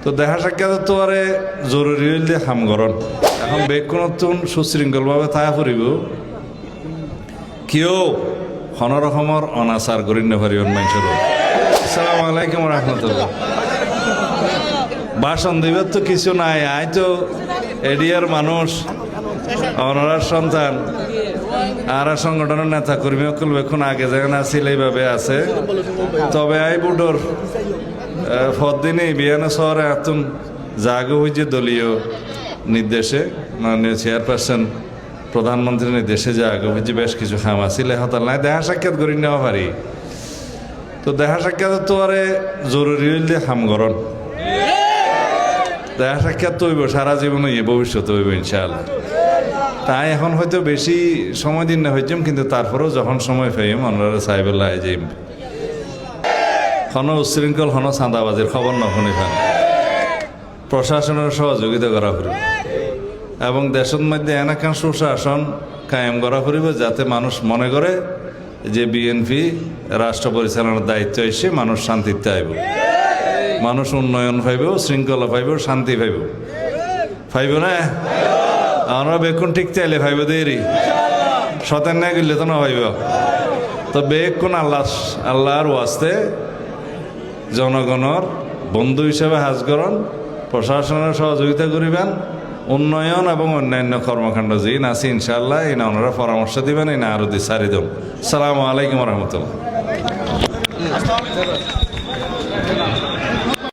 তো দেখা সাক্ষাৎ তো আরে জরুরি হইলে হামগরণ এখন বেকুনতুন সুশৃঙ্খলভাবে থাকা ফুরিব কেউ কোনো রকমের অনাচার করি না পারিবেন মানুষের। আসসালামু আলাইকুম রহমতুল্লাহ। ভাষণ দিবার তো কিছু নাই, আই তো এডিয়ার মানুষ, অনারার সন্তান, আর সংগঠনের নেতা কর্মী অকল বেখন আগে যেখানে আছিল এইভাবে আছে। তবে আই বুডোর ফদিনে বিয়ানা শহরে এতন জাগো হয়েছে দলীয় নির্দেশে, মাননীয় চেয়ারপারসন প্রধানমন্ত্রীর নির্দেশে জাগো হয়েছে বেশ কিছু খাম আছিল হতাল নাই দেখা সাক্ষাৎ করি নেওয়া পারি। তো দেখা সাক্ষাৎ তো আরে জরুরি হইলে হামগরণ দেখা সাক্ষাৎ তো হইব সারা জীবন হইব, ভবিষ্যতে হইব ইনশাআল্লাহ। তাই এখন হয়তো বেশি সময় দিন না হইতাম, কিন্তু তারপরেও যখন সময় পাইম আমরা সাহেবুল্লাহ যাইম। কোনো উচ্ছৃঙ্খল কোনো চাঁদাবাজির খবর না শুনি পান, প্রশাসনের সহযোগিতা করা ফুরিব এবং দেশের মধ্যে এনাকান সুশাসন কায়েম করা ফুরিব, যাতে মানুষ মনে করে যে বিএনপি রাষ্ট্র পরিচালনার দায়িত্ব এসে মানুষ শান্তিতে আইব, মানুষ উন্নয়ন পাইব, শৃঙ্খলা পাইব, শান্তি পাইব। পাইব না? আমরা বেকুন ঠিক চাইলে ভাইব দেরি সতেন না গেলে তো না ভাইব। তো বেকুন আল্লাহর ওয়াস্তে জনগণের বন্ধু হিসেবে হাজ করন, প্রশাসনের সহযোগিতা করিবেন, উন্নয়ন এবং অন্যান্য কর্মকাণ্ড যে আছে ইনশাআল্লাহ এই না ওনারা পরামর্শ দিবেন, এই না আরো সারি দেন। আসসালামু আলাইকুম রহমতুল্লাহ।